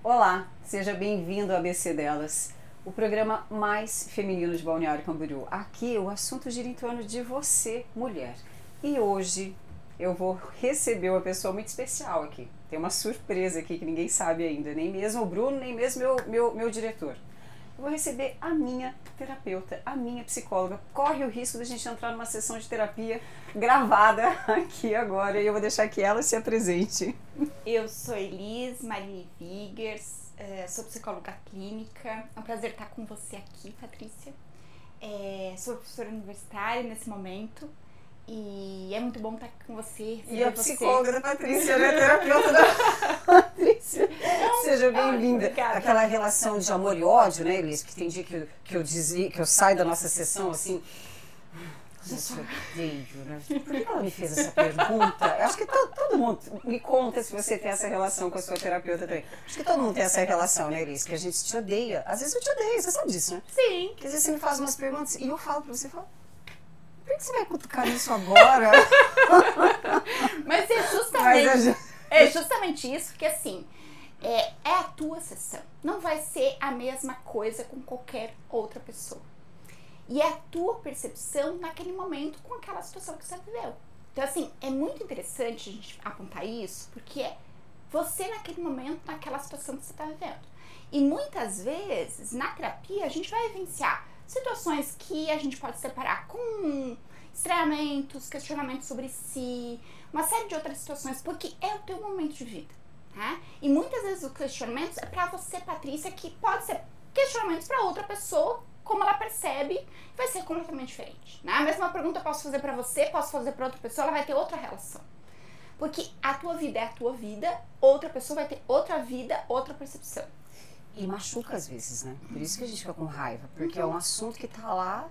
Olá, seja bem-vindo ao ABC Delas, o programa mais feminino de Balneário Camboriú. Aqui o assunto gira em torno de você, mulher. E hoje eu vou receber uma pessoa muito especial aqui. Tem uma surpresa aqui que ninguém sabe ainda, nem mesmo o Bruno, nem mesmo meu diretor. Eu vou receber a minha terapeuta, a minha psicóloga. Corre o risco de a gente entrar numa sessão de terapia gravada aqui agora e eu vou deixar que ela se apresente. Eu sou Elis Marie Vigers, sou psicóloga clínica. É um prazer estar com você aqui, Patrícia. Sou professora universitária nesse momento e é muito bom estar aqui com você. E a psicóloga da Patrícia, né? Terapeuta da Patrícia. Seja bem-vinda. Aquela relação de amor e ódio, né, Elis? Que tem dia que eu saio da nossa sessão assim. Gente, eu odeio, né? Por que ela me fez essa pergunta? Eu acho que todo mundo me conta se você tem essa relação com a sua terapeuta também. Acho que todo mundo tem essa relação, né, Elis? Que a gente te odeia. Às vezes eu te odeio, você sabe disso, né? Sim. Porque às vezes você me faz umas perguntas e eu falo pra você, por que você vai cutucar isso agora? Mas é justamente isso, porque assim, é a tua sessão. Não vai ser a mesma coisa com qualquer outra pessoa. E é a tua percepção naquele momento com aquela situação que você viveu. Então assim, é muito interessante a gente apontar isso, porque é você naquele momento, naquela situação que você está vivendo. E muitas vezes, na terapia, a gente vai vivenciar situações que a gente pode separar com estranhamentos, questionamentos sobre si, uma série de outras situações, porque é o teu momento de vida, tá? E muitas vezes os questionamentos é pra você, Patrícia, que pode ser questionamentos pra outra pessoa, como ela percebe, vai ser completamente diferente, né? A mesma pergunta eu posso fazer pra você, posso fazer pra outra pessoa, ela vai ter outra relação. Porque a tua vida é a tua vida, outra pessoa vai ter outra vida, outra percepção. E machuca às vezes, né? Por isso que a gente fica com raiva, porque é um assunto que tá lá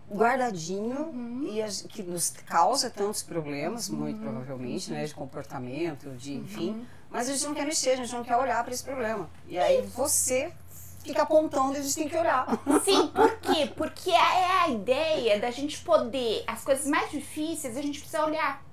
guardadinho e que nos causa tantos problemas, muito provavelmente, né? De comportamento, de enfim. Mas a gente não quer mexer, a gente não quer olhar para esse problema. E aí você fica apontando e a gente tem que olhar. Sim, por quê? Porque é a ideia da gente poder, as coisas mais difíceis, a gente precisa olhar.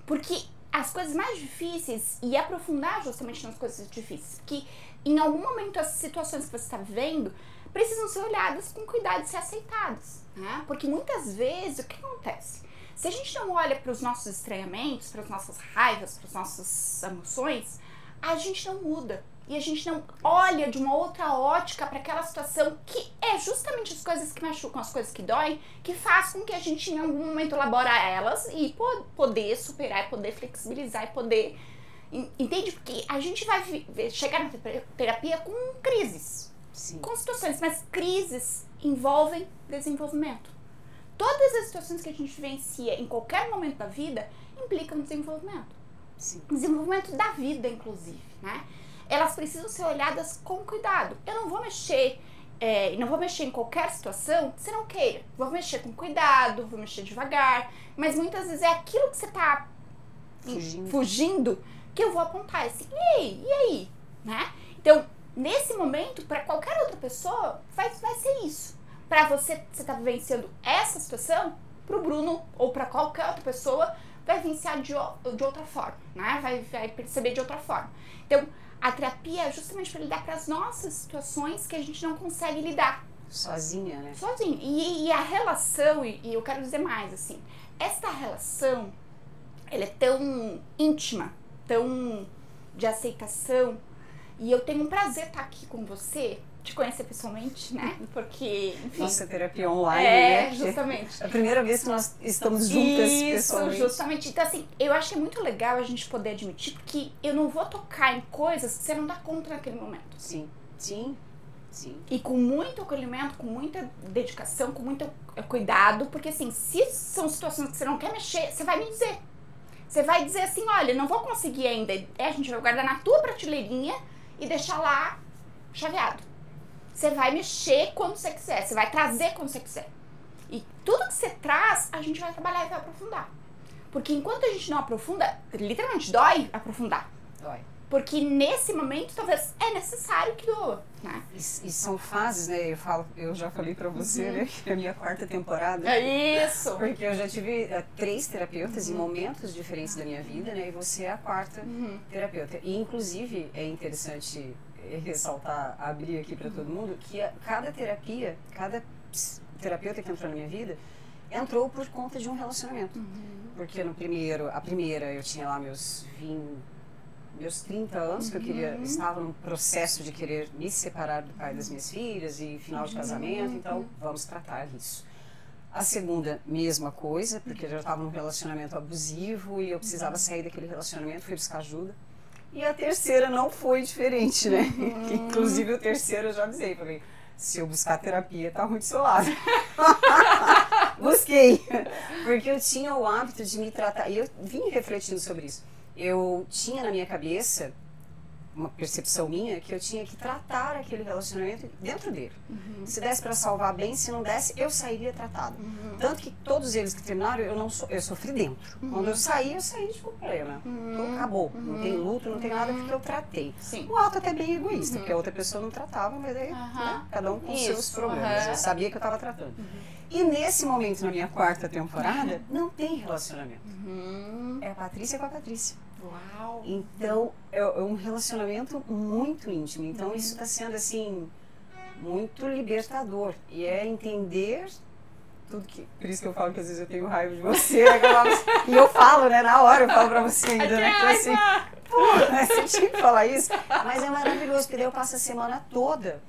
Porque as coisas mais difíceis e aprofundar justamente nas coisas difíceis, que em algum momento as situações que você está vivendo precisam ser olhadas com cuidado e ser aceitadas, né? Porque muitas vezes, o que acontece? Se a gente não olha para os nossos estranhamentos, para as nossas raivas, para as nossas emoções, a gente não muda. E a gente não olha de uma outra ótica para aquela situação que é justamente as coisas que machucam, as coisas que doem, que faz com que a gente em algum momento elabore elas e poder superar, poder flexibilizar e poder... Entende? Porque a gente vai chegar na terapia com crises, Sim. Com situações, mas crises envolvem desenvolvimento. Todas as situações que a gente vivencia em qualquer momento da vida implicam desenvolvimento. Sim. Desenvolvimento da vida, inclusive, né? Elas precisam ser olhadas com cuidado. Eu não vou mexer, não vou mexer em qualquer situação que você não queira. Vou mexer com cuidado, vou mexer devagar, mas muitas vezes é aquilo que você está fugindo que eu vou apontar assim, e aí, né? Então, nesse momento, para qualquer outra pessoa, vai ser isso. Para você tá vivenciando essa situação, pro Bruno ou para qualquer outra pessoa, vai vivenciar de outra forma, né? Vai perceber de outra forma. Então, a terapia é justamente para lidar com as nossas situações que a gente não consegue lidar. Sozinha, né? Sozinha. E a relação, e eu quero dizer mais, assim, esta relação, ela é tão íntima, tão de aceitação, e eu tenho um prazer estar aqui com você, te conhecer pessoalmente, né? Porque, enfim... Nossa terapia online, né? Justamente. É a primeira vez que nós estamos juntas pessoalmente. Isso, justamente. Então, assim, eu acho que é muito legal a gente poder admitir, porque eu não vou tocar em coisas que você não dá conta naquele momento. Sim, sim, sim. E com muito acolhimento, com muita dedicação, com muito cuidado, porque, assim, se são situações que você não quer mexer, você vai me dizer. Você vai dizer assim, olha, não vou conseguir ainda, a gente vai guardar na tua prateleirinha e deixar lá chaveado. Você vai mexer quando você quiser, você vai trazer quando você quiser. E tudo que você traz, a gente vai trabalhar e vai aprofundar. Porque enquanto a gente não aprofunda, literalmente dói aprofundar. Dói. Porque nesse momento, talvez, é necessário que doa, né? E são fases, né? Eu já falei pra você, né? Que é a minha 4ª temporada. É isso! Porque eu já tive 3 terapeutas em momentos diferentes da minha vida, né? E você é a 4ª terapeuta. E, inclusive, é interessante ressaltar, abrir aqui pra todo mundo, que cada terapeuta que entrou na minha vida entrou por conta de um relacionamento. Porque a primeira eu tinha lá meus 30 anos, que eu estava num processo de querer me separar do pai das minhas filhas e final de casamento, então vamos tratar isso. A segunda, mesma coisa, porque eu já estava num relacionamento abusivo e eu precisava sair daquele relacionamento, fui buscar ajuda. E a terceira não foi diferente, né? Inclusive o terceiro eu já avisei, falei, se eu buscar terapia, tá ruim do seu lado. Busquei, porque eu tinha o hábito de me tratar, e eu vim refletindo sobre isso. Eu tinha na minha cabeça uma percepção minha que eu tinha que tratar aquele relacionamento dentro dele. Se desse para salvar bem, se não desse, eu sairia tratada. Tanto que todos eles que terminaram, eu sofri dentro. Quando eu saí de problema. Então, acabou. Não tem luto, não tem nada, porque eu tratei. Sim. Um ato até bem egoísta, porque a outra pessoa não tratava, mas aí né, cada um com os seus problemas. Eu sabia que eu estava tratando. E nesse momento, na minha 4ª temporada, não tem relacionamento. É a Patrícia com a Patrícia. Uau! Então, é um relacionamento muito íntimo. Então, isso está sendo, assim, muito libertador. E é entender tudo que... Por isso que eu falo que às vezes eu tenho raiva de você. E eu falo, né? Na hora eu falo pra você ainda, né? Então, assim, pô, você tinha que falar isso. Mas é maravilhoso, porque daí eu passo a semana toda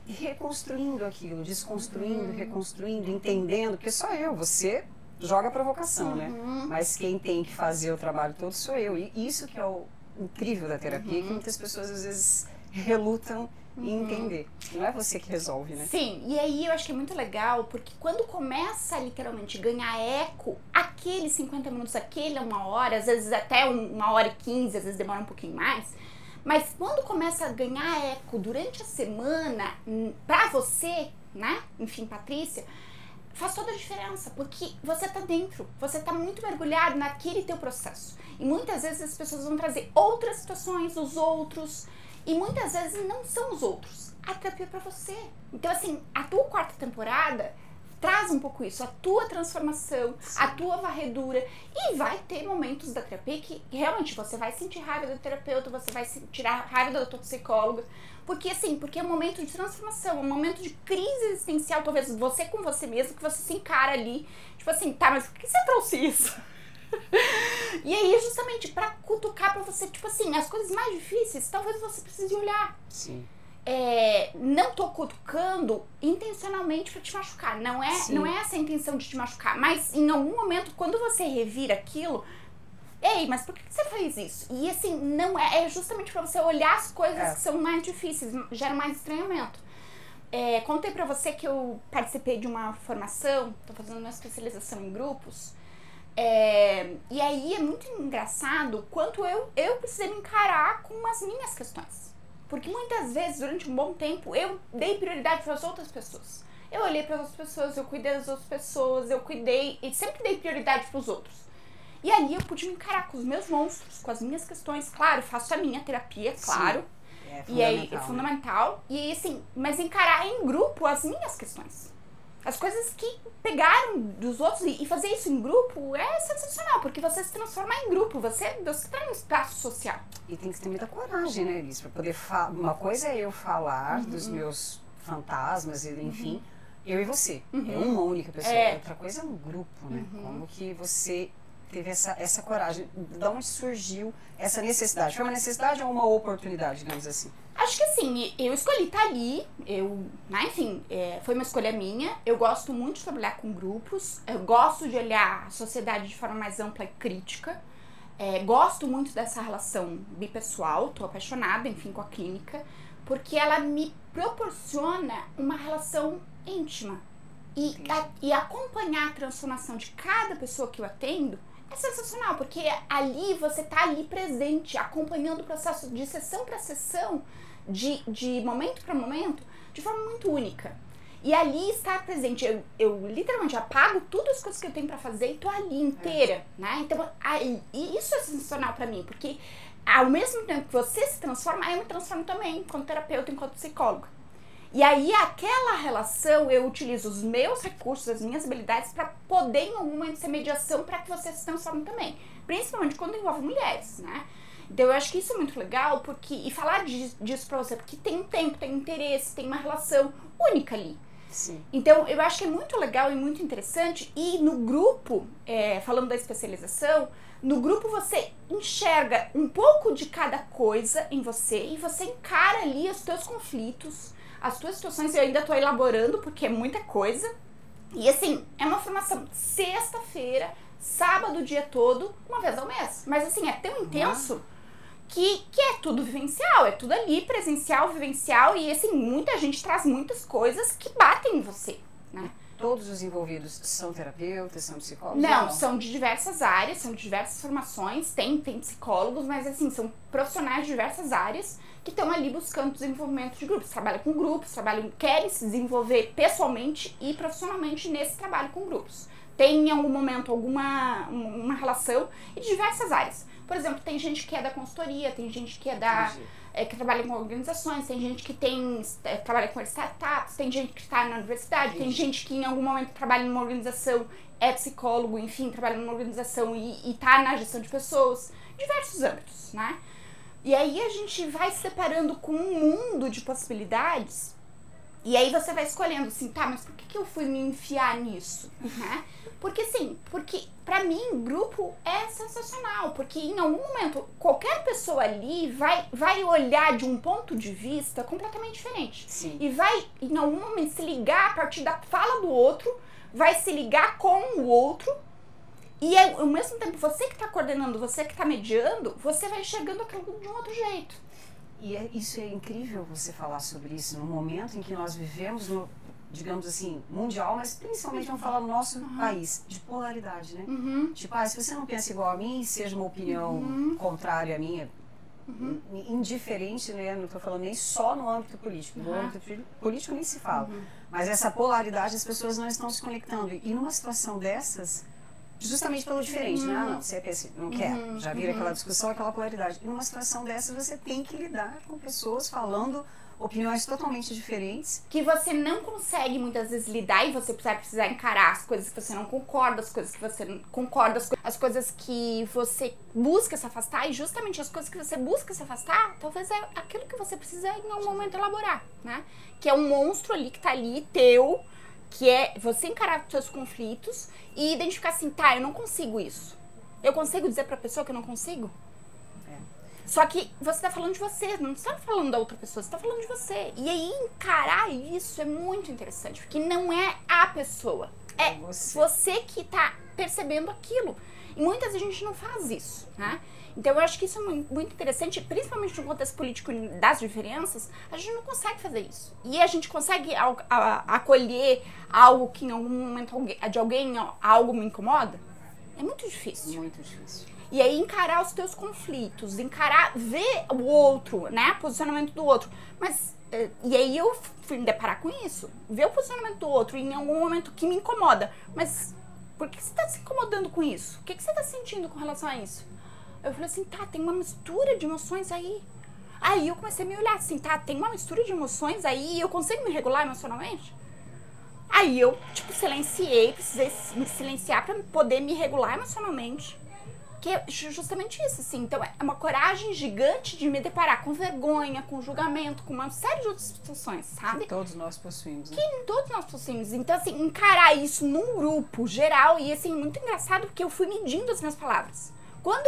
reconstruindo aquilo, desconstruindo, reconstruindo, entendendo. Porque só eu, você... joga a provocação, né? Mas quem tem que fazer o trabalho todo sou eu. E isso que é o incrível da terapia, que muitas pessoas às vezes relutam em entender. Não é você que resolve, né? Sim, e aí eu acho que é muito legal, porque quando começa a literalmente ganhar eco, aqueles 50 minutos, aquele 1 hora, às vezes até 1h15, às vezes demora um pouquinho mais, mas quando começa a ganhar eco durante a semana, pra você, né? Enfim, Patrícia, faz toda a diferença, porque você tá dentro, você tá muito mergulhado naquele teu processo. E muitas vezes as pessoas vão trazer outras situações, os outros, e muitas vezes não são os outros. A terapia é pra você. Então, assim, a tua 4ª temporada traz um pouco isso, a tua transformação, a tua varredura. E vai ter momentos da terapia que realmente você vai sentir raiva do terapeuta, você vai sentir raiva da tua psicóloga. Porque assim, porque é um momento de transformação, é um momento de crise existencial, talvez você com você mesmo, que você se encara ali, tipo assim, tá, mas por que você trouxe isso? E aí, justamente pra cutucar pra você, tipo assim, as coisas mais difíceis, talvez você precise olhar. Sim. Não tô cutucando intencionalmente pra te machucar, não é essa a intenção de te machucar, mas em algum momento, quando você revira aquilo, ei, mas por que você fez isso? E assim, não é justamente pra você olhar as coisas que são mais difíceis, gera mais estranhamento. Contei pra você que eu participei de uma formação, tô fazendo uma especialização em grupos, e aí é muito engraçado quanto eu precisei me encarar com as minhas questões. Porque muitas vezes, durante um bom tempo, eu dei prioridade para as outras pessoas. Eu olhei para as outras pessoas, eu cuidei das outras pessoas, eu cuidei e sempre dei prioridade para os outros. E ali eu pude me encarar com os meus monstros, com as minhas questões. Claro, faço a minha terapia, claro. E aí é fundamental. E assim, mas encarar em grupo as minhas questões. As coisas que pegaram dos outros e fazer isso em grupo é sensacional, porque você se transforma em grupo, você tá no espaço social. E tem que ter muita coragem, né, Elis? Pra poder falar. Uma coisa é eu falar dos meus fantasmas, enfim, eu e você. É uma única pessoa. Outra coisa é um grupo, né? Como que você teve essa coragem? De onde surgiu essa necessidade? Foi uma necessidade ou uma oportunidade, digamos assim? Acho que assim, eu escolhi estar ali, enfim, foi uma escolha minha. Eu gosto muito de trabalhar com grupos, eu gosto de olhar a sociedade de forma mais ampla e crítica. Gosto muito dessa relação bipessoal, tô apaixonada, enfim, com a clínica, porque ela me proporciona uma relação íntima. E acompanhar a transformação de cada pessoa que eu atendo é sensacional, porque ali você tá ali presente, acompanhando o processo de sessão para sessão, de momento para momento, de forma muito única. E ali estar presente, eu literalmente apago todas as coisas que eu tenho para fazer e tô ali inteira, né? Então, isso é sensacional para mim, porque ao mesmo tempo que você se transforma, eu me transformo também, enquanto terapeuta, enquanto psicóloga. E aí, aquela relação, eu utilizo os meus recursos, as minhas habilidades para poder, em algum momento, ser mediação para que você se transforme também. Principalmente quando envolve mulheres, né? Então, eu acho que isso é muito legal, porque, e falar disso pra você, porque tem um tempo, tem um interesse, tem uma relação única ali. Sim. Então, eu acho que é muito legal e muito interessante. E no grupo, falando da especialização, no grupo você enxerga um pouco de cada coisa em você e você encara ali os teus conflitos, as tuas situações. Eu ainda tô elaborando, porque é muita coisa. E assim, é uma formação sexta-feira, sábado o dia todo, uma vez ao mês. Mas assim, é tão intenso que é tudo vivencial, é tudo ali, presencial, vivencial. E assim, muita gente traz muitas coisas que batem em você, né? Todos os envolvidos são terapeutas, são psicólogos? Não, são de diversas áreas, são de diversas formações, tem psicólogos, mas assim, são profissionais de diversas áreas que estão ali buscando desenvolvimento de grupos, trabalham com grupos, querem se desenvolver pessoalmente e profissionalmente nesse trabalho com grupos. Tem em algum momento uma relação e de diversas áreas. Por exemplo, tem gente que é da consultoria, tem gente que é que trabalha com organizações, tem gente que trabalha com startups, tem gente que está na universidade, tem gente que em algum momento trabalha numa organização, é psicólogo, enfim, trabalha numa organização e está na gestão de pessoas, diversos âmbitos, né? E aí a gente vai se separando com um mundo de possibilidades e aí você vai escolhendo assim, tá, mas por que eu fui me enfiar nisso, né? Porque pra mim, grupo é sensacional, porque em algum momento, qualquer pessoa ali vai olhar de um ponto de vista completamente diferente. Sim. E vai, em algum momento, se ligar a partir da fala do outro, vai se ligar com o outro, e ao mesmo tempo, você que tá coordenando, você que tá mediando, você vai enxergando aquilo de um outro jeito. E isso é incrível você falar sobre isso, no momento em que nós vivemos digamos assim, mundial, mas principalmente vamos falar no nosso país, de polaridade, né? Tipo, se você não pensa igual a mim, seja uma opinião contrária à minha, indiferente, né? Não estou falando nem só no âmbito político, no âmbito político nem se fala, mas essa polaridade as pessoas não estão se conectando, e numa situação dessas, justamente pelo diferente, né? Não, você não quer, já vira aquela discussão, aquela polaridade. E numa situação dessas você tem que lidar com pessoas falando opiniões totalmente diferentes. Que você não consegue muitas vezes lidar e você vai precisar encarar as coisas que você não concorda, as coisas que você não concorda, as coisas que você busca se afastar, e justamente as coisas que você busca se afastar, talvez é aquilo que você precisa em algum momento elaborar, né? Que é um monstro ali que tá ali, teu, que é você encarar os seus conflitos e identificar assim, tá, eu não consigo isso. Eu consigo dizer pra pessoa que eu não consigo? Só que você tá falando de você, não está falando da outra pessoa, você tá falando de você. E aí encarar isso é muito interessante, porque não é a pessoa, é você que tá percebendo aquilo. E muitas vezes a gente não faz isso, né? Então eu acho que isso é muito interessante, principalmente no contexto político das diferenças, a gente não consegue fazer isso. E a gente consegue acolher algo que em algum momento de alguém algo me incomoda? É muito difícil. Muito difícil. E aí encarar os teus conflitos, ver o outro, né, posicionamento do outro. Mas, e aí eu fui me deparar com isso, ver o posicionamento do outro em algum momento que me incomoda. Mas por que você tá se incomodando com isso? O que você tá sentindo com relação a isso? Eu falei assim, tá, tem uma mistura de emoções aí. Aí eu comecei a me olhar assim, tá, tem uma mistura de emoções aí e eu consigo me regular emocionalmente? Aí eu, silenciei, precisei me silenciar pra poder me regular emocionalmente. Que é justamente isso, assim. Então, é uma coragem gigante de me deparar com vergonha, com julgamento, com uma série de outras situações, sabe? Que todos nós possuímos, né? Que todos nós possuímos. Então, assim, encarar isso num grupo geral, e, assim, muito engraçado, porque eu fui medindo as minhas palavras. Quando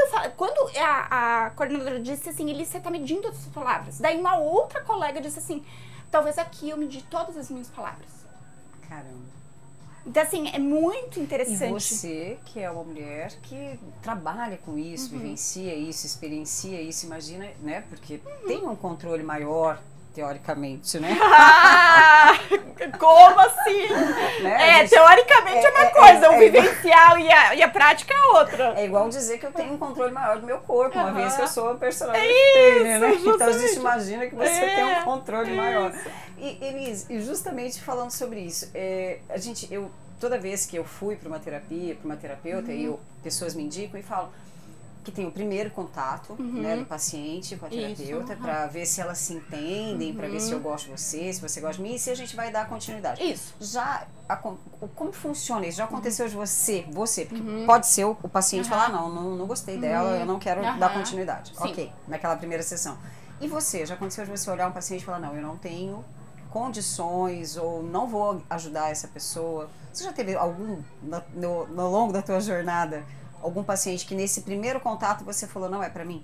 a coordenadora disse assim, Elis, você tá medindo as suas palavras. Daí uma outra colega disse assim, talvez aqui eu medi todas as minhas palavras. Caramba. Então, assim, é muito interessante. E você, que é uma mulher que trabalha com isso, vivencia isso, experiencia isso, imagina, né? Porque tem um controle maior, teoricamente, né? Como assim? Né? Teoricamente é uma coisa, o vivencial e a prática é outra. É igual dizer que eu tenho um controle maior do meu corpo, uma vez que eu sou personal trainer, né? Então a gente imagina que você tem um controle maior. E Elis, e justamente falando sobre isso, toda vez que eu fui para uma terapia, para uma terapeuta, pessoas me indicam e falam, que tem o primeiro contato, né, do paciente com a terapeuta, para ver se elas se entendem, para ver se eu gosto de você, se você gosta de mim, e se a gente vai dar continuidade. Isso. Já, como funciona isso? Já aconteceu de você, porque pode ser o paciente falar, não gostei dela, eu não quero dar continuidade. Sim. Ok, naquela primeira sessão. E você, já aconteceu de você olhar um paciente e falar, não, eu não tenho condições, ou não vou ajudar essa pessoa? Você já teve algum, no longo da tua jornada, algum paciente que nesse primeiro contato você falou, não é pra mim?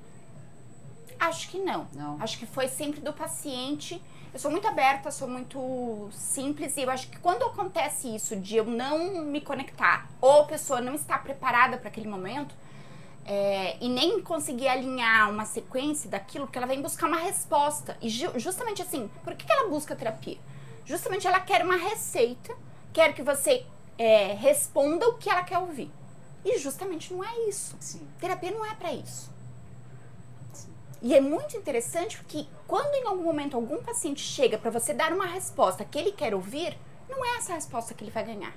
Acho que não. Acho que foi sempre do paciente. Eu sou muito aberta, sou muito simples, e eu acho que quando acontece isso de eu não me conectar, ou a pessoa não está preparada para aquele momento, e nem conseguir alinhar uma sequência daquilo, porque ela vem buscar uma resposta. E justamente assim, por que ela busca terapia? Justamente ela quer uma receita, quer que você responda o que ela quer ouvir. E justamente não é isso. Sim. Terapia não é pra isso. Sim. E é muito interessante porque quando em algum momento algum paciente chega pra você dar uma resposta que ele quer ouvir, não é essa resposta que ele vai ganhar.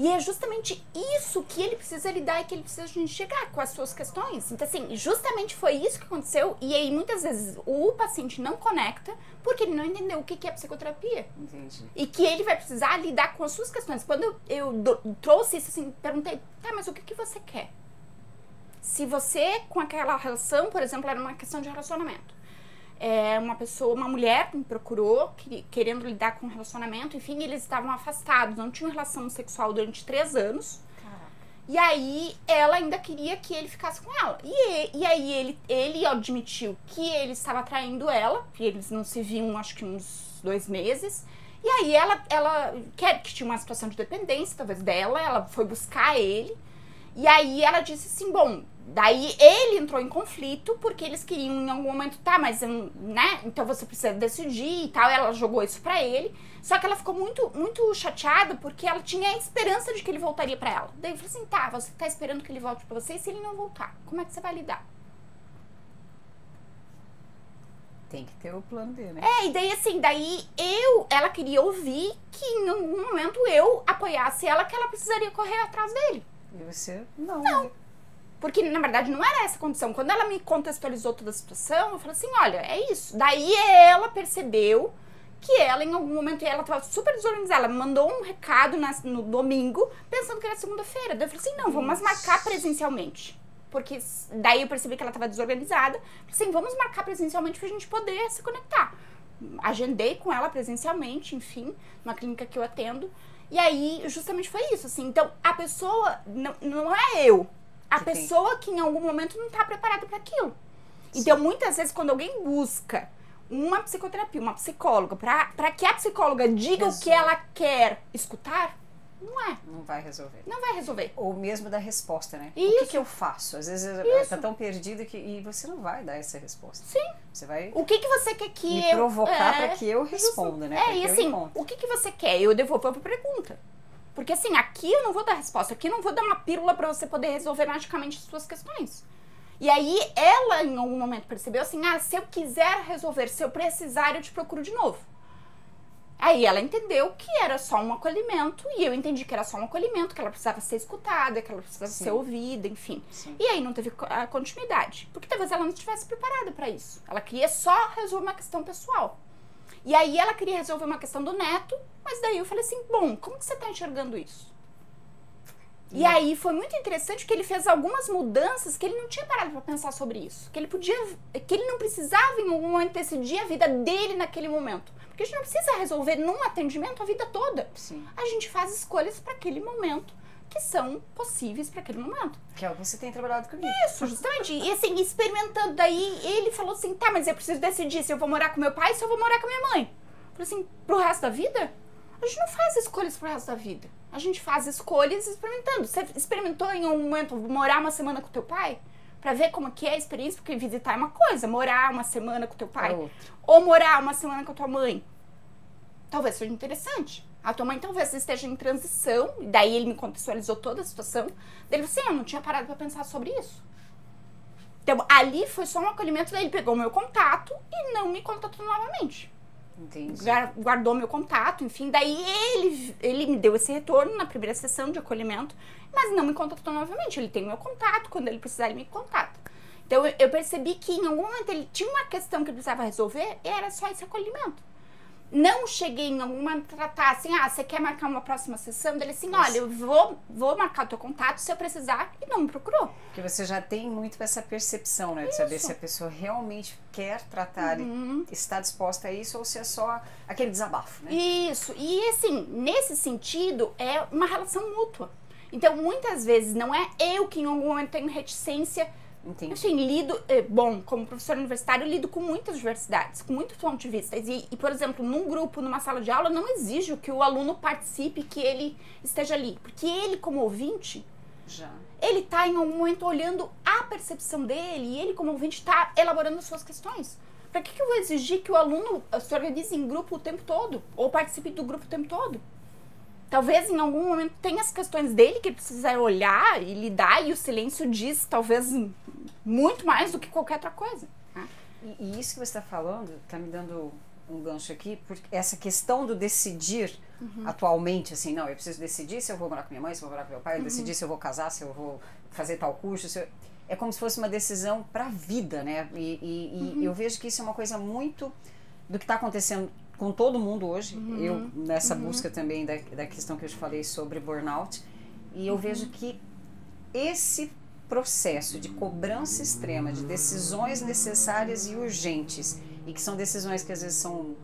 E é justamente isso que ele precisa lidar e que ele precisa enxergar com as suas questões. Então, assim, justamente foi isso que aconteceu. E aí, muitas vezes, o paciente não conecta porque ele não entendeu o que é psicoterapia. Entendi. E que ele vai precisar lidar com as suas questões. Quando eu trouxe isso, assim, perguntei, tá, mas o que você quer? Se você, com aquela relação, por exemplo, era uma questão de relacionamento. Uma mulher me procurou, querendo lidar com o relacionamento, enfim, eles estavam afastados, não tinham relação sexual durante 3 anos. Caraca. E aí, ela ainda queria que ele ficasse com ela. E aí, ele admitiu que ele estava traindo ela, que eles não se viam, acho que uns 2 meses. E aí, ela que tinha uma situação de dependência, talvez, dela, ela foi buscar ele. E aí, ela disse assim, bom... Daí ele entrou em conflito porque eles queriam em algum momento, tá, mas né, então você precisa decidir e tal, ela jogou isso pra ele, só que ela ficou muito, muito chateada porque ela tinha a esperança de que ele voltaria pra ela. Daí eu falei assim, tá, você tá esperando que ele volte pra você, e se ele não voltar, como é que você vai lidar? Tem que ter o plano B, né? E daí assim, ela queria ouvir que em algum momento eu apoiasse ela, que ela precisaria correr atrás dele. E você, não. Porque, na verdade, não era essa a condição. Quando ela me contextualizou toda a situação, eu falei assim, olha, é isso. Daí ela percebeu que ela, em algum momento, ela estava super desorganizada. Ela me mandou um recado no domingo, pensando que era segunda-feira. Daí eu falei assim, não, vamos marcar presencialmente. Porque daí eu percebi que ela estava desorganizada. Falei assim, vamos marcar presencialmente pra gente poder se conectar. Agendei com ela presencialmente, enfim, numa clínica que eu atendo. E aí, justamente foi isso, assim. Então, a pessoa, não é eu. A pessoa que em algum momento não está preparada para aquilo. Sim. Então, muitas vezes, quando alguém busca uma psicoterapia, uma psicóloga, para que a psicóloga diga o que ela quer escutar, não vai resolver. Não vai resolver. Ou mesmo da resposta, né? Isso. O que eu faço? Às vezes tá tão perdido e você não vai dar essa resposta. Sim. Você vai... O que você quer que me provocar para que eu responda, né? E assim, o que você quer? Eu devolvo a pergunta. Porque assim, aqui eu não vou dar resposta, aqui eu não vou dar uma pílula pra você poder resolver magicamente as suas questões. E aí ela em algum momento percebeu assim, se eu quiser resolver, se eu precisar, eu te procuro de novo. Aí ela entendeu que era só um acolhimento, e eu entendi que era só um acolhimento, que ela precisava ser escutada, que ela precisava ser ouvida, enfim. Sim. E aí não teve a continuidade, porque talvez ela não estivesse preparada pra isso. Ela queria só resolver uma questão pessoal. E aí ela queria resolver uma questão do neto, mas daí eu falei assim, bom, como que você tá enxergando isso? E aí foi muito interessante que ele fez algumas mudanças que ele não tinha parado pra pensar sobre isso. Que ele não precisava em algum momento decidir a vida dele naquele momento. Porque a gente não precisa resolver num atendimento a vida toda. Sim. A gente faz escolhas para aquele momento que são possíveis para aquele momento. Que é o que você tem trabalhado comigo. Isso, justamente. E assim, experimentando. Daí ele falou assim, tá, mas eu preciso decidir se eu vou morar com meu pai ou se eu vou morar com minha mãe. Eu falei assim, pro resto da vida? A gente não faz escolhas pro resto da vida. A gente faz escolhas experimentando. Você experimentou em um momento morar uma semana com teu pai? Pra ver como que é a experiência, porque visitar é uma coisa, morar uma semana com teu pai. Ou morar uma semana com a tua mãe. Talvez seja interessante. A tua mãe talvez esteja em transição, e daí ele me contextualizou toda a situação. Daí ele falou assim, eu não tinha parado pra pensar sobre isso. Então ali foi só um acolhimento, daí ele pegou o meu contato e não me contatou novamente. Entendi. Guardou meu contato, enfim. Daí ele me deu esse retorno na primeira sessão de acolhimento, mas não me contatou novamente. Ele tem meu contato, quando ele precisar, ele me contata. Então, eu percebi que em algum momento ele tinha uma questão que ele precisava resolver e era só esse acolhimento. Não cheguei em algum momento a tratar assim, você quer marcar uma próxima sessão? Dele assim, olha, eu vou marcar o teu contato se eu precisar, e não me procurou. Porque você já tem muito essa percepção, né? De saber se a pessoa realmente quer tratar e está disposta a isso ou se é só aquele desabafo, né? Isso. E assim, nesse sentido, é uma relação mútua. Então, muitas vezes, não é eu que em algum momento tenho reticência. Entendi. Assim, como professor universitário, eu lido com muitas diversidades, com muitos pontos de vista. E, por exemplo, num grupo, numa sala de aula, não exijo que o aluno participe, que ele esteja ali. Porque ele, como ouvinte, ele está em algum momento olhando a percepção dele e ele, como ouvinte, está elaborando as suas questões. Para que eu vou exigir que o aluno se organize em grupo o tempo todo? Ou participe do grupo o tempo todo? Talvez em algum momento tenha as questões dele que ele precisa olhar e lidar, e o silêncio diz talvez muito mais do que qualquer outra coisa. E isso que você está falando está me dando um gancho aqui, porque essa questão do decidir atualmente, assim, não, eu preciso decidir se eu vou morar com minha mãe, se eu vou morar com meu pai, decidir se eu vou casar, se eu vou fazer tal curso, é como se fosse uma decisão para a vida, né? E eu vejo que isso é uma coisa muito do que está acontecendo com todo mundo hoje, eu nessa busca também da questão que eu te falei sobre burnout, e eu vejo que esse processo de cobrança extrema, de decisões necessárias e urgentes, e que são decisões que às vezes são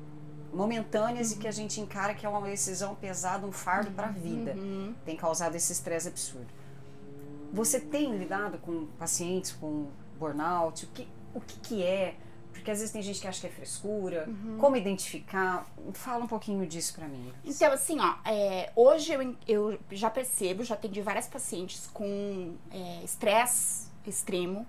momentâneas e que a gente encara que é uma decisão pesada, um fardo para a vida, tem causado esse estresse absurdo. Você tem lidado com pacientes com burnout? O que é? Porque às vezes tem gente que acha que é frescura. Como identificar? Fala um pouquinho disso pra mim. Então, assim, hoje eu já percebo, já atendi várias pacientes com estresse extremo.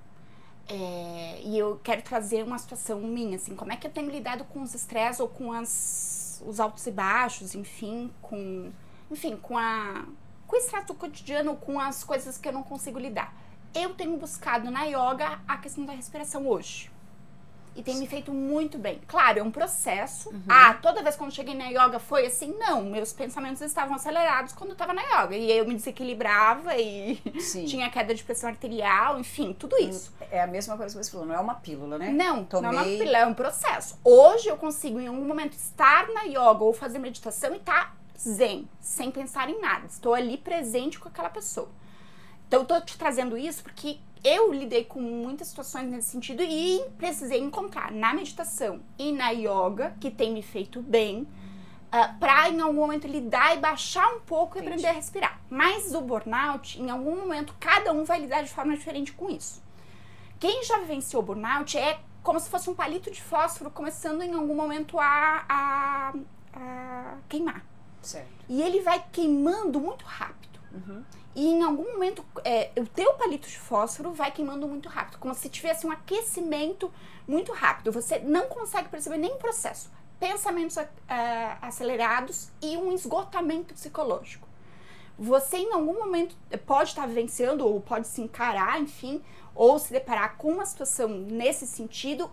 E eu quero trazer uma situação minha, assim, como é que eu tenho lidado com os estresses ou com os altos e baixos, enfim, com o estresse do cotidiano, com as coisas que eu não consigo lidar. Eu tenho buscado na yoga a questão da respiração hoje. E tem me feito muito bem. Claro, é um processo. Toda vez quando cheguei na yoga foi assim? Não, meus pensamentos estavam acelerados quando eu estava na yoga. E eu me desequilibrava e tinha queda de pressão arterial, enfim, tudo isso. É a mesma coisa que você falou, não é uma pílula, né? Não, não é uma pílula, é um processo. Hoje eu consigo em algum momento estar na yoga ou fazer meditação e estar zen, sem pensar em nada. Estou ali presente com aquela pessoa. Então eu tô te trazendo isso porque eu lidei com muitas situações nesse sentido e precisei encontrar na meditação e na yoga, que tem me feito bem, pra em algum momento lidar e baixar um pouco e aprender a respirar. Mas o burnout, em algum momento, cada um vai lidar de forma diferente com isso. Quem já vivenciou o burnout é como se fosse um palito de fósforo começando em algum momento a queimar. Certo. E ele vai queimando muito rápido. E em algum momento, o teu palito de fósforo vai queimando muito rápido, como se tivesse um aquecimento muito rápido. Você não consegue perceber nem o processo. Pensamentos acelerados e um esgotamento psicológico. Você em algum momento pode estar vivenciando ou pode se encarar, enfim, ou se deparar com uma situação nesse sentido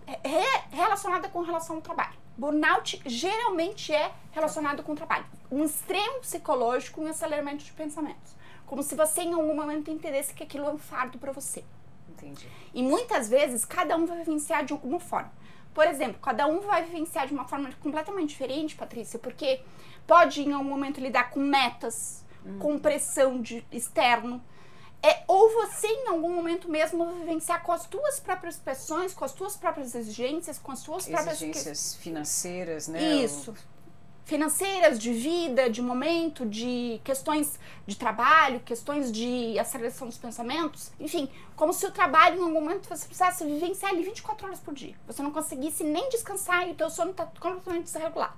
relacionada com relação ao trabalho. Burnout geralmente é relacionado com o trabalho. Um extremo psicológico e um aceleramento de pensamentos. Como se você em algum momento entendesse que aquilo é um fardo para você. Entendi. E muitas vezes cada um vai vivenciar de alguma forma. Por exemplo, cada um vai vivenciar de uma forma completamente diferente, Patrícia, porque pode em algum momento lidar com metas, com pressão externo. Ou você em algum momento mesmo vai vivenciar com as tuas próprias pressões, com as tuas próprias exigências, com as tuas próprias... Exigências financeiras, né? Isso. Financeiras, de vida, de momento, de questões de trabalho, questões de aceleração dos pensamentos, enfim, como se o trabalho em algum momento você precisasse vivenciar ele 24 horas por dia. Você não conseguisse nem descansar e o teu sono está completamente desregulado.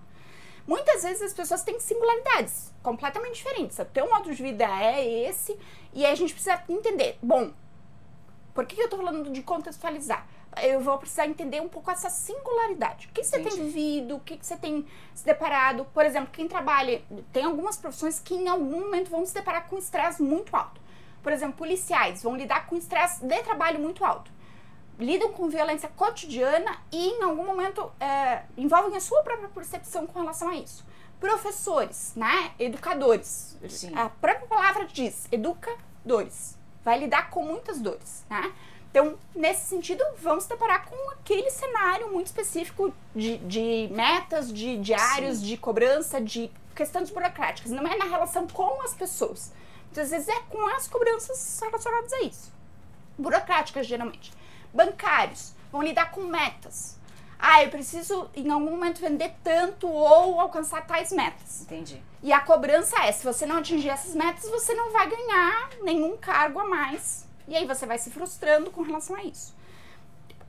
Muitas vezes as pessoas têm singularidades completamente diferentes. O teu modo de vida é esse e aí a gente precisa entender, bom, por que eu tô falando de contextualizar? Eu vou precisar entender um pouco essa singularidade. O que você tem vivido, o que você tem se deparado. Por exemplo, quem trabalha, tem algumas profissões que em algum momento vão se deparar com estresse muito alto. Por exemplo, policiais vão lidar com estresse de trabalho muito alto. lidam com violência cotidiana e em algum momento envolvem a sua própria percepção com relação a isso. Professores, né? Educadores. Sim. A própria palavra diz, educadores. Vai lidar com muitas dores, né? Então, nesse sentido, vamos se deparar com aquele cenário muito específico de metas, de diários, de cobrança, de questões burocráticas. Não é na relação com as pessoas. Muitas vezes é com as cobranças relacionadas a isso. Burocráticas, geralmente. Bancários vão lidar com metas. Eu preciso, em algum momento, vender tanto ou alcançar tais metas. Entendi. E a cobrança é, se você não atingir essas metas, você não vai ganhar nenhum cargo a mais. E aí você vai se frustrando com relação a isso.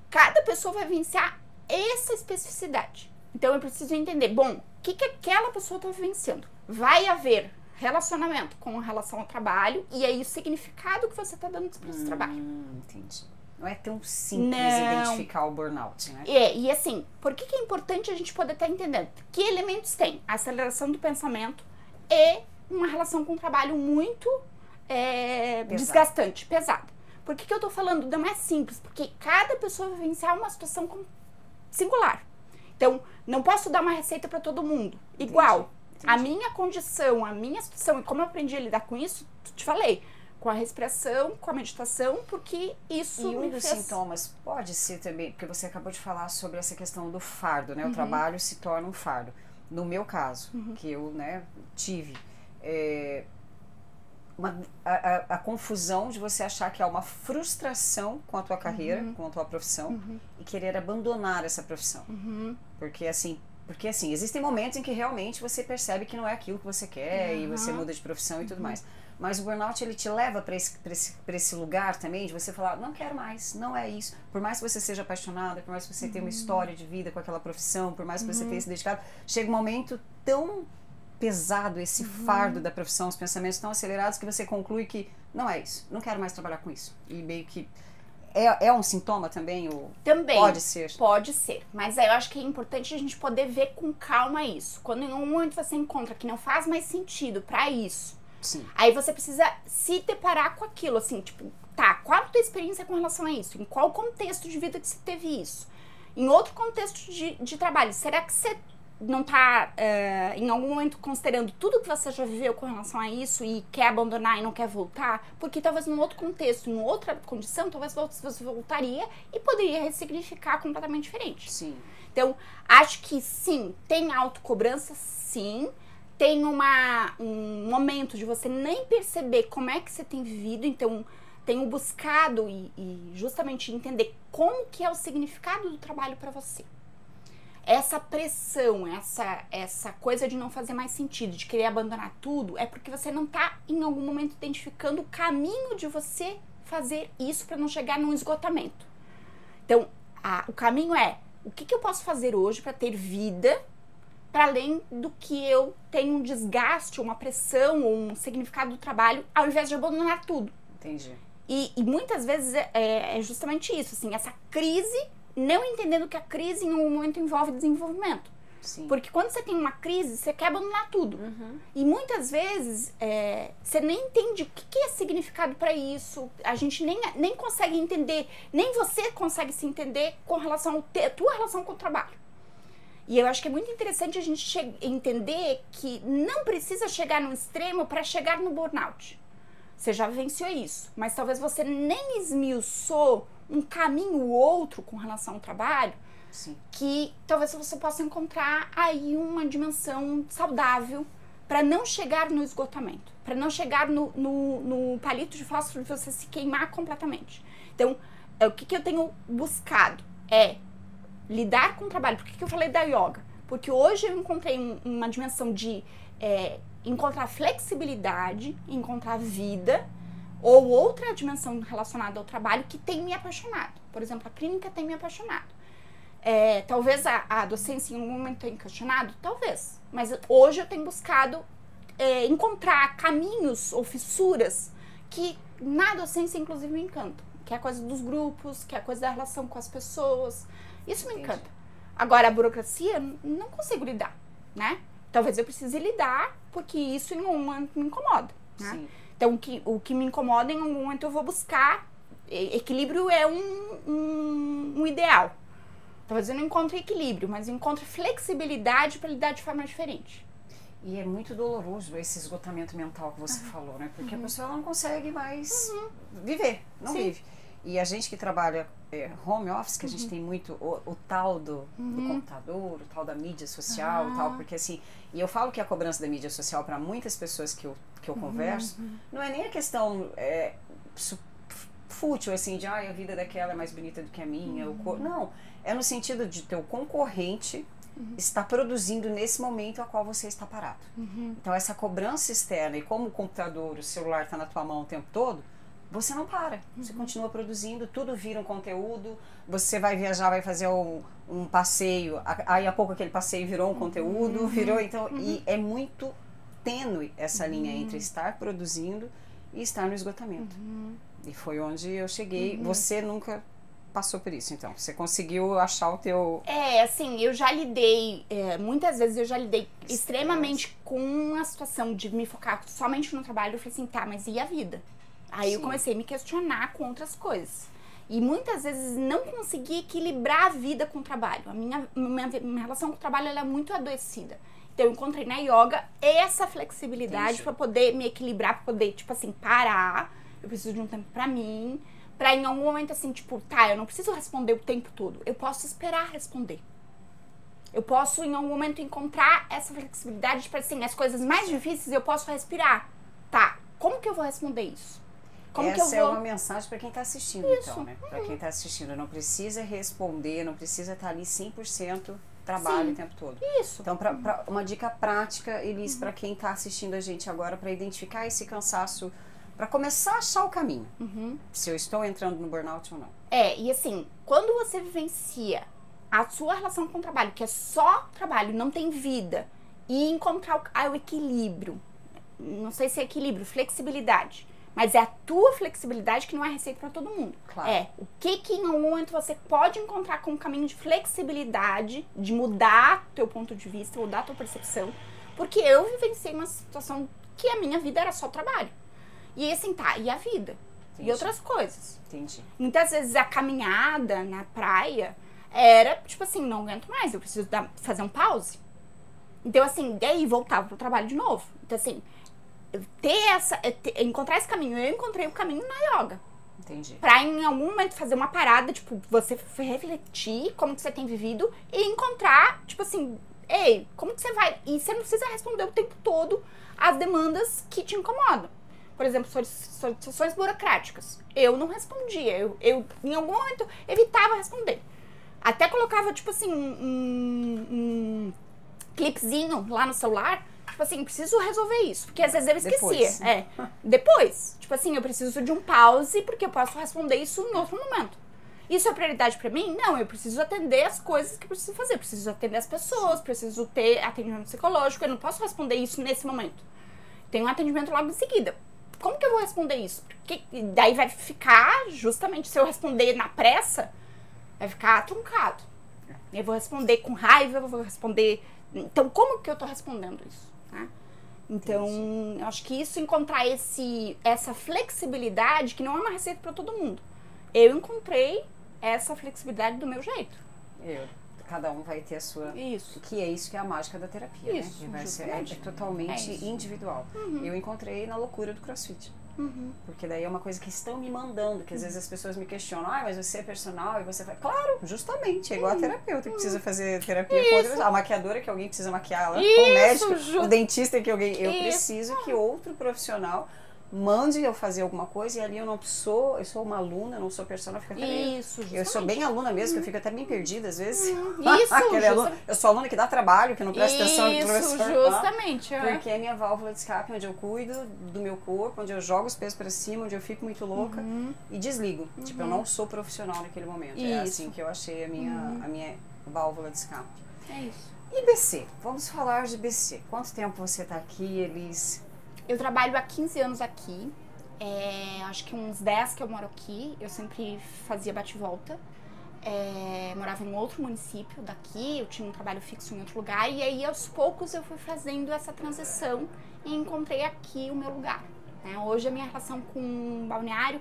Cada pessoa vai vivenciar essa especificidade. Então eu preciso entender, bom, o que aquela pessoa está vivenciando? Vai haver relacionamento com relação ao trabalho e aí o significado que você está dando para esse trabalho. Entendi. Não é tão simples identificar o burnout, né? E assim, por que é importante a gente poder estar entendendo? Que elementos tem? A aceleração do pensamento e uma relação com o trabalho muito desgastante, pesada. Por que eu tô falando? Não é simples, porque cada pessoa vai vivenciar uma situação singular. Então, não posso dar uma receita para todo mundo. Igual. Entendi. A minha condição, a minha situação e como eu aprendi a lidar com isso, te falei. Com a respiração, com a meditação, porque isso me fez... sintomas pode ser também, porque você acabou de falar sobre essa questão do fardo, né? O trabalho se torna um fardo. No meu caso, que eu, né, tive... a confusão de você achar que há uma frustração com a tua carreira, com a tua profissão, e querer abandonar essa profissão. Porque assim, existem momentos em que realmente você percebe que não é aquilo que você quer e você muda de profissão e tudo mais. Mas o burnout, ele te leva para esse lugar também de você falar, não quero mais, não é isso. Por mais que você seja apaixonada, por mais que você tenha uma história de vida com aquela profissão, por mais que você tenha se dedicado, chega um momento tão pesado, esse fardo da profissão, os pensamentos tão acelerados que você conclui que não é isso, não quero mais trabalhar com isso. E meio que é um sintoma também? Ou também. Pode ser? Pode ser, mas eu acho que é importante a gente poder ver com calma isso. Quando em um momento você encontra que não faz mais sentido para isso, sim, aí você precisa se deparar com aquilo, assim, tipo, tá, qual a tua experiência com relação a isso? Em qual contexto de vida que você teve isso? Em outro contexto de trabalho, será que você não tá em algum momento considerando tudo que você já viveu com relação a isso e quer abandonar e não quer voltar? Porque talvez num outro contexto, em outra condição, talvez você voltaria e poderia ressignificar completamente diferente. Sim. Então, acho que sim, tem autocobrança, sim. Tem um momento de você nem perceber como é que você tem vivido, então tenho buscado e justamente entender como que é o significado do trabalho para você. Essa pressão, essa coisa de não fazer mais sentido, de querer abandonar tudo, é porque você não está em algum momento identificando o caminho de você fazer isso para não chegar num esgotamento. Então, o caminho é, o que eu posso fazer hoje para ter vida, para além do que eu tenho um desgaste, uma pressão ou um significado do trabalho, ao invés de abandonar tudo. Entendi. E muitas vezes é justamente isso, assim, essa crise, não entendendo que a crise em algum momento envolve desenvolvimento. Sim. Porque quando você tem uma crise, você quer abandonar tudo. E muitas vezes você nem entende o que é significado para isso, a gente nem consegue entender, nem você consegue se entender com relação à tua relação com o trabalho. E eu acho que é muito interessante a gente entender que não precisa chegar no extremo para chegar no burnout. Você já vivenciou isso, mas talvez você nem esmiuçou um caminho ou outro com relação ao trabalho. Sim. Que talvez você possa encontrar aí uma dimensão saudável para não chegar no esgotamento, para não chegar no palito de fósforo de você se queimar completamente. Então, o que eu tenho buscado é lidar com o trabalho. Por que eu falei da yoga? Porque hoje eu encontrei uma dimensão de encontrar flexibilidade, encontrar vida, ou outra dimensão relacionada ao trabalho que tem me apaixonado. Por exemplo, a clínica tem me apaixonado. Talvez a docência em algum momento tenha questionado, talvez. Mas hoje eu tenho buscado encontrar caminhos ou fissuras que na docência inclusive me encantam. Que é a coisa dos grupos, que é a coisa da relação com as pessoas. Isso me encanta. Agora, a burocracia, não consigo lidar, né? Talvez eu precise lidar, porque isso em algum momento me incomoda, né? Sim. Então, o que me incomoda, em algum momento eu vou buscar Equilíbrio é um ideal. Talvez eu não encontre equilíbrio, mas eu encontro flexibilidade para lidar de forma diferente. E é muito doloroso esse esgotamento mental que você falou, né? Porque a pessoa não consegue mais viver, não vive. E a gente que trabalha home office, que a gente tem muito o tal do computador, o tal da mídia social, o tal, porque assim, e eu falo que a cobrança da mídia social para muitas pessoas que eu converso, não é nem a questão fútil, assim, de a vida daquela é mais bonita do que a minha, não, é no sentido de teu concorrente está produzindo nesse momento a qual você está parado. Então essa cobrança externa, e como o computador, o celular está na tua mão o tempo todo, você não para, você continua produzindo, tudo vira um conteúdo, você vai viajar, vai fazer um passeio, aí a pouco aquele passeio virou um conteúdo, então, e é muito tênue essa linha entre estar produzindo e estar no esgotamento. E foi onde eu cheguei. Você nunca passou por isso, então? Você conseguiu achar o teu... assim, eu já lidei, muitas vezes eu já lidei extremamente com a situação de me focar somente no trabalho. Eu falei assim, tá, mas e a vida? Aí eu comecei a me questionar com outras coisas. E muitas vezes não consegui equilibrar a vida com o trabalho. A minha relação com o trabalho ela é muito adoecida. Então eu encontrei na yoga essa flexibilidade para poder me equilibrar, para poder, tipo assim, parar. Eu preciso de um tempo pra mim, pra em algum momento assim, tipo, tá, eu não preciso responder o tempo todo. Eu posso esperar responder. Eu posso em algum momento encontrar essa flexibilidade para assim, as coisas mais difíceis eu posso respirar. Tá, como que eu vou responder isso? Como Essa que eu vou... é uma mensagem para quem está assistindo, então, né? Para quem está assistindo, não precisa responder, não precisa estar ali 100% trabalho o tempo todo. Isso. Então, uma dica prática, Elis, para quem está assistindo a gente agora, para identificar esse cansaço, para começar a achar o caminho. Se eu estou entrando no burnout ou não. E assim, quando você vivencia a sua relação com o trabalho, que é só trabalho, não tem vida, e encontrar o equilíbrio, não sei se é equilíbrio, flexibilidade, mas é a tua flexibilidade que não é receita para todo mundo. Claro. O que em algum momento você pode encontrar como caminho de flexibilidade, de mudar teu ponto de vista, mudar tua percepção, porque eu vivenciei uma situação que a minha vida era só trabalho. E assim, tá, e a vida? Entendi. E outras coisas. Entendi. Muitas vezes a caminhada na praia era, tipo assim, não aguento mais, eu preciso fazer um pause. Então, assim, daí voltava pro trabalho de novo. Então, assim, encontrar esse caminho. Eu encontrei o caminho na yoga. Entendi. Pra em algum momento fazer uma parada, tipo, você refletir como que você tem vivido e encontrar, tipo assim, ei, como que você vai... E você não precisa responder o tempo todo as demandas que te incomodam. Por exemplo, solicitações burocráticas. Eu não respondia. Eu em algum momento, evitava responder. Até colocava, tipo assim, um clipezinho lá no celular. Tipo assim, preciso resolver isso. Porque às vezes eu esquecia. Depois. Tipo assim, eu preciso de um pause, porque eu posso responder isso em outro momento. Isso é prioridade pra mim? Não, eu preciso atender as coisas que eu preciso fazer. Preciso atender as pessoas, preciso ter atendimento psicológico. Eu não posso responder isso nesse momento. Tem um atendimento logo em seguida. Como que eu vou responder isso? Porque daí vai ficar, justamente, se eu responder na pressa, vai ficar truncado. Eu vou responder com raiva, eu vou responder... Então, como que eu tô respondendo isso? Tá? Então, eu acho que isso, encontrar essa flexibilidade, que não é uma receita para todo mundo. Eu encontrei essa flexibilidade do meu jeito. Cada um vai ter a sua... Isso. Que é isso que é a mágica da terapia, isso, né? Que vai ser totalmente individual. Eu encontrei na loucura do CrossFit. Porque daí é uma coisa que estão me mandando, que às vezes as pessoas me questionam, mas você é personal e você faz... Claro, justamente, é igual a terapeuta que precisa fazer terapia com outra pessoa. A maquiadora que alguém precisa maquiar ela, o médico, o dentista que alguém... Eu preciso que outro profissional mande eu fazer alguma coisa, e ali eu sou uma aluna, não sou personal, fica até meio... Eu sou bem aluna mesmo, que eu fico até bem perdida às vezes. Eu sou aluna que dá trabalho, que não presta atenção no professor. Justamente. Porque é minha válvula de escape, onde eu cuido do meu corpo, onde eu jogo os pesos para cima, onde eu fico muito louca e desligo. Tipo, eu não sou profissional naquele momento. É assim que eu achei a minha válvula de escape. É isso. E BC? Vamos falar de BC. Quanto tempo você tá aqui, Elis? Eu trabalho há 15 anos aqui, acho que uns 10 que eu moro aqui, eu sempre fazia bate-volta, morava em outro município daqui, eu tinha um trabalho fixo em outro lugar, e aí aos poucos eu fui fazendo essa transição e encontrei aqui o meu lugar. Né? Hoje a minha relação com o balneário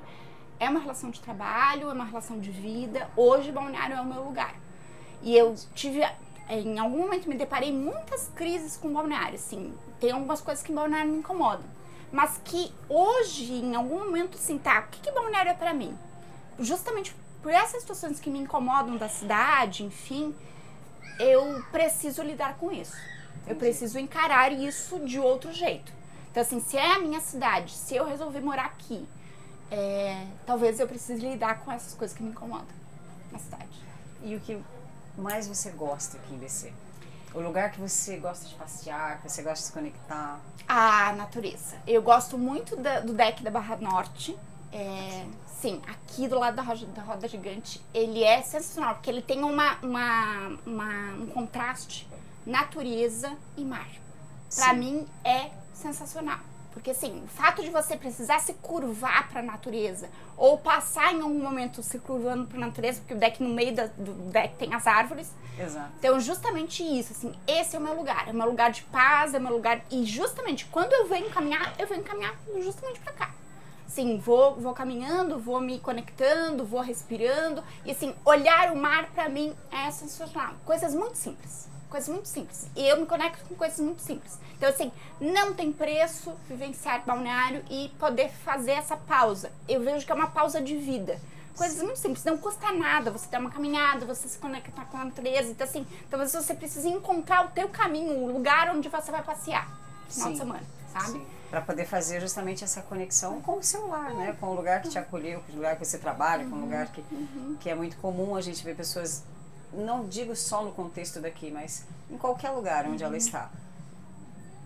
é uma relação de trabalho, é uma relação de vida. Hoje, Balneário é o meu lugar. E eu tive, em algum momento, me deparei muitas crises com Balneário, assim. Tem algumas coisas que em Balneário me incomodam. Mas que hoje, em algum momento, assim, tá, o que Balneário é pra mim? Justamente por essas situações que me incomodam da cidade, enfim, eu preciso lidar com isso. Eu preciso encarar isso de outro jeito. Então, assim, se é a minha cidade, se eu resolver morar aqui, talvez eu precise lidar com essas coisas que me incomodam na cidade. E o que mais você gosta aqui em BC? O lugar que você gosta de passear, que você gosta de se conectar? A natureza. Eu gosto muito do deck da Barra Norte. Sim, aqui do lado da Roda Gigante, ele é sensacional, porque ele tem um contraste natureza e mar. Pra mim é sensacional. Porque assim, o fato de você precisar se curvar pra natureza, ou passar em algum momento se curvando pra natureza, porque o deck no meio do deck tem as árvores. Exato. Então justamente isso, assim, esse é o meu lugar de paz, é o meu lugar. E justamente quando eu venho caminhar justamente pra cá. Sim, vou caminhando, vou me conectando, vou respirando. E assim, olhar o mar pra mim é sensacional. Coisas muito simples. E eu me conecto com coisas muito simples. Então assim, não tem preço vivenciar Balneário e poder fazer essa pausa. Eu vejo que é uma pausa de vida. Coisas muito simples, não custa nada você ter uma caminhada, você se conectar com a natureza. Então assim, talvez você precise encontrar o teu caminho, o lugar onde você vai passear no final de semana, sabe? Sim. Para poder fazer justamente essa conexão com o seu lar, né? Com o lugar que te acolheu, com o lugar que você trabalha, com o lugar que é muito comum a gente ver pessoas, não digo só no contexto daqui, mas em qualquer lugar onde ela está.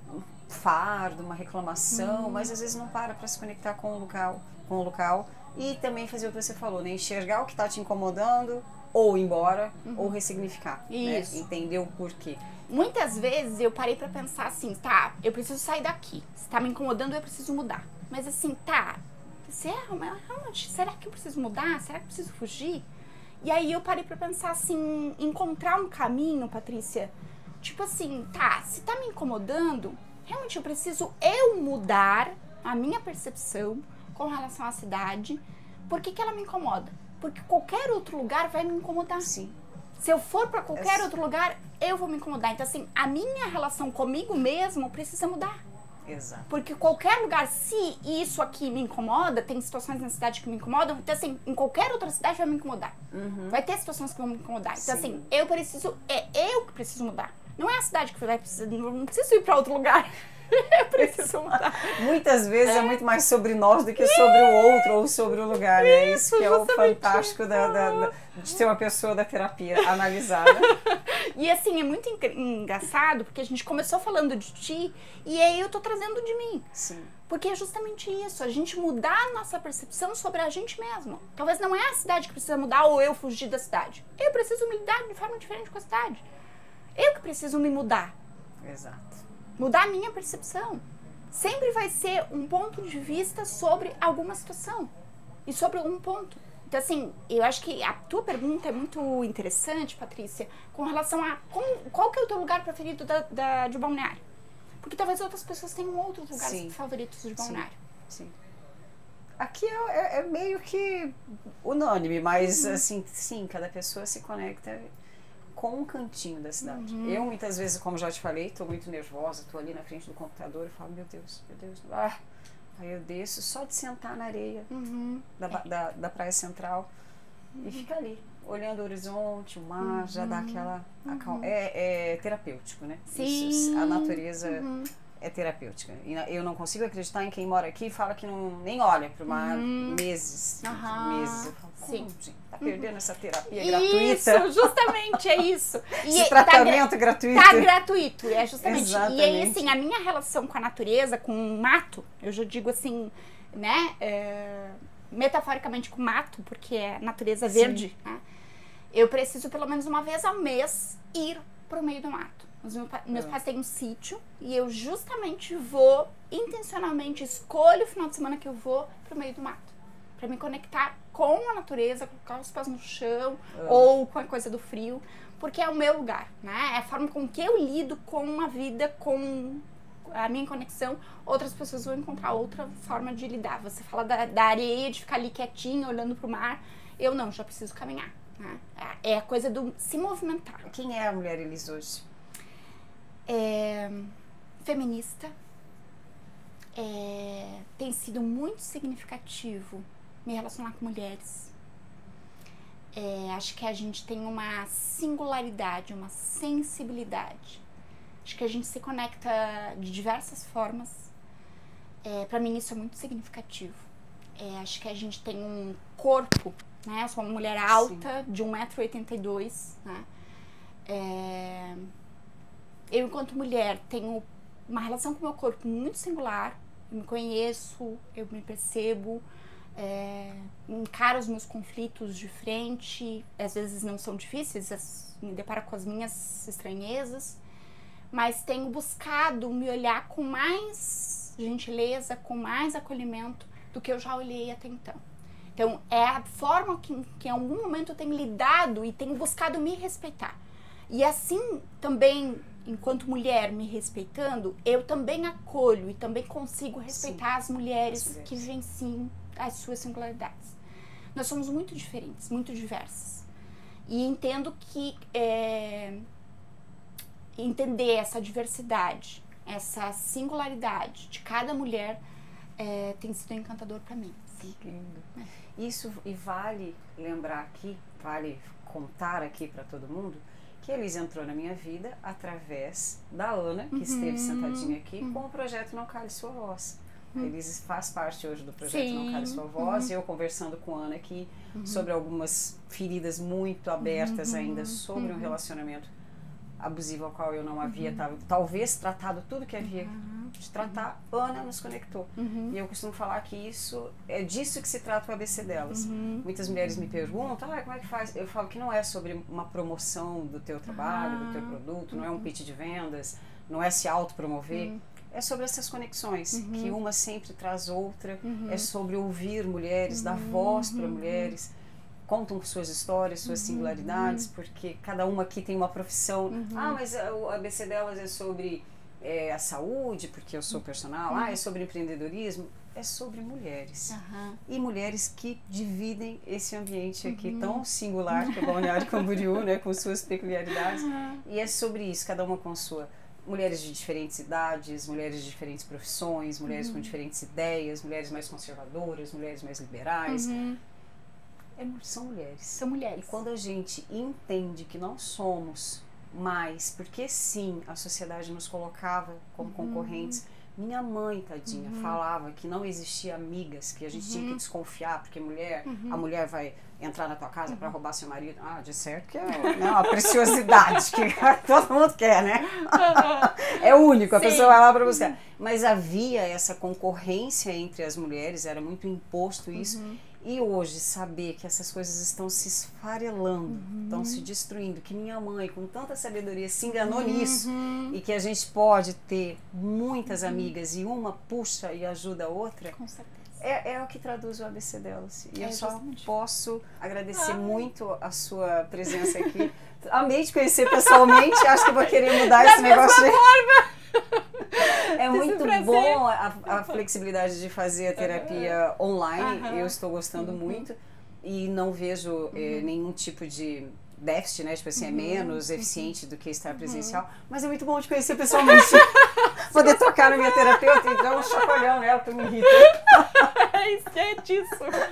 Um fardo, uma reclamação, mas às vezes não para se conectar com o local e também fazer o que você falou, né? Enxergar o que está te incomodando, ou ir embora, ou ressignificar, né? Entender o porquê. Muitas vezes eu parei pra pensar assim, tá, eu preciso sair daqui. Se tá me incomodando, eu preciso mudar. Mas assim, tá, será que eu preciso mudar? Será que eu preciso fugir? E aí eu parei pra pensar assim, encontrar um caminho, Patrícia, tipo assim, tá, se tá me incomodando, realmente eu preciso mudar a minha percepção com relação à cidade. Por que ela me incomoda? Porque qualquer outro lugar vai me incomodar. Sim. Se eu for para qualquer outro lugar, eu vou me incomodar. Então, assim, a minha relação comigo mesmo precisa mudar. Exato. Porque qualquer lugar, se isso aqui me incomoda, tem situações na cidade que me incomodam, então, assim, em qualquer outra cidade vai me incomodar. Vai ter situações que vão me incomodar. Então, assim, eu que preciso mudar. Não é a cidade que vai precisar, não preciso ir para outro lugar. Eu preciso mudar. Muitas vezes é muito mais sobre nós do que sobre o outro ou sobre o lugar, né? Isso que é o fantástico de ser uma pessoa da terapia analisada. E assim, é muito engraçado, porque a gente começou falando de ti e aí eu tô trazendo de mim. Sim. Porque é justamente isso, a gente mudar a nossa percepção sobre a gente mesmo. Talvez não é a cidade que precisa mudar ou eu fugir da cidade. Eu preciso me lidar de forma diferente com a cidade. Eu que preciso me mudar. Exato. Mudar a minha percepção. Sempre vai ser um ponto de vista sobre alguma situação e sobre algum ponto. Então, assim, eu acho que a tua pergunta é muito interessante, Patrícia, com relação a qual que é o teu lugar preferido de Balneário. Porque talvez outras pessoas tenham outros lugares favoritos de Balneário. Sim. Aqui é meio que unânime, mas assim, sim, cada pessoa se conecta com um cantinho da cidade. Eu muitas vezes, como já te falei, estou muito nervosa, estou ali na frente do computador e falo, meu Deus, aí eu desço só de sentar na areia da praia central e ficar ali, olhando o horizonte, o mar, já dá aquela é terapêutico, né? Sim. Isso, a natureza é terapêutica. E eu não consigo acreditar em quem mora aqui e fala que nem olha para o mar meses. Meses. Eu falo, como, gente? Tá perdendo essa terapia gratuita? Isso, justamente, é isso. Esse tratamento gratuito. Tá gratuito, é justamente. Exatamente. E aí, assim, a minha relação com a natureza, com o mato, eu já digo assim, né, metaforicamente com o mato, porque é natureza verde, né? Eu preciso pelo menos uma vez ao mês ir pro meio do mato. Meus pais têm um sítio e eu justamente vou, intencionalmente, escolho o final de semana que eu vou pro meio do mato. Pra me conectar com a natureza, colocar os pés no chão ou com a coisa do frio, porque é o meu lugar, né? É a forma com que eu lido com a vida, com a minha conexão, outras pessoas vão encontrar outra forma de lidar. Você fala da areia, de ficar ali quietinha, olhando pro mar. Eu não, já preciso caminhar. Né? É a coisa do se movimentar. Quem é a mulher Elis hoje? Feminista. Tem sido muito significativo me relacionar com mulheres. Acho que a gente tem uma singularidade, uma sensibilidade. Acho que a gente se conecta de diversas formas. Para mim isso é muito significativo. Acho que a gente tem um corpo, né? Eu sou uma mulher alta, sim, de 1,82 m, né? Eu, enquanto mulher, tenho uma relação com o meu corpo muito singular. Eu me conheço, eu me percebo, encaro os meus conflitos de frente. Às vezes não são difíceis, me deparo com as minhas estranhezas, mas tenho buscado me olhar com mais gentileza, com mais acolhimento do que eu já olhei até então. Então, é a forma que em algum momento eu tenho lidado e tenho buscado me respeitar. E assim, também, enquanto mulher me respeitando, eu também acolho e também consigo respeitar, sim, as mulheres que vivenciam as suas singularidades. Nós somos muito diferentes, muito diversas. E entendo que entender essa diversidade, essa singularidade de cada mulher tem sido encantador para mim. Que lindo. Isso, e vale lembrar aqui, vale contar aqui para todo mundo, que a Elis entrou na minha vida através da Ana, que esteve sentadinha aqui, com o projeto Não Cale Sua Voz. A Elis faz parte hoje do projeto, sim, Não Cale Sua Voz, e eu conversando com a Ana aqui sobre algumas feridas muito abertas ainda, sobre um relacionamento abusivo ao qual eu não havia talvez tratado tudo que havia de tratar. Ana nos conectou. E eu costumo falar que isso é disso que se trata o ABC delas. Muitas mulheres me perguntam, como é que faz? Eu falo que não é sobre uma promoção do teu trabalho, do teu produto, não é um pitch de vendas, não é se autopromover. É sobre essas conexões, que uma sempre traz outra, é sobre ouvir mulheres, dar voz para mulheres, contam suas histórias, suas singularidades, porque cada uma aqui tem uma profissão. Mas o ABC delas é sobre a saúde, porque eu sou personal. É sobre empreendedorismo. É sobre mulheres. E mulheres que dividem esse ambiente aqui tão singular, que é o Balneário Camboriú, né, com suas peculiaridades. E é sobre isso, cada uma com sua. Mulheres de diferentes idades, mulheres de diferentes profissões, mulheres com diferentes ideias, mulheres mais conservadoras, mulheres mais liberais. São mulheres. São mulheres. E quando a gente entende que não somos mais, porque sim, a sociedade nos colocava como concorrentes. Minha mãe, tadinha, falava que não existia amigas, que a gente tinha que desconfiar, porque a mulher vai entrar na tua casa para roubar seu marido. De certo que é uma preciosidade que todo mundo quer, né? É único, a pessoa vai lá para buscar. Mas havia essa concorrência entre as mulheres, era muito imposto isso. E hoje, saber que essas coisas estão se esfarelando, estão se destruindo, que minha mãe, com tanta sabedoria, se enganou nisso, e que a gente pode ter muitas amigas e uma puxa e ajuda a outra, com certeza. É o que traduz o ABC delas. E eu só posso agradecer muito a sua presença aqui. Amei te conhecer pessoalmente, acho que vou querer mudar esse negócio. É muito bom a flexibilidade de fazer a terapia online. Eu estou gostando muito e não vejo nenhum tipo de déficit, né? Tipo assim, é menos eficiente do que estar presencial. Mas é muito bom te conhecer pessoalmente. Poder tocar na minha terapeuta e dar um chacoalhão nela que me irrita.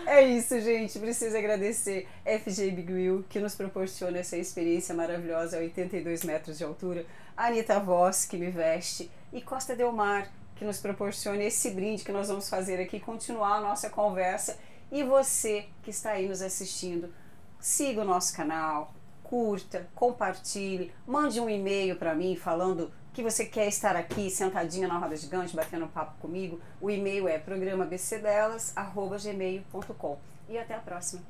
É isso, gente. Preciso agradecer FJ Big Wheel, que nos proporciona essa experiência maravilhosa a 82 metros de altura. Anitta Voz, que me veste. E Costa Del Mar, que nos proporciona esse brinde que nós vamos fazer aqui, continuar a nossa conversa. E você que está aí nos assistindo, siga o nosso canal, curta, compartilhe, mande um e-mail para mim falando que você quer estar aqui sentadinha na roda gigante, batendo um papo comigo. O e-mail é programabcdelas@gmail.com. E até a próxima.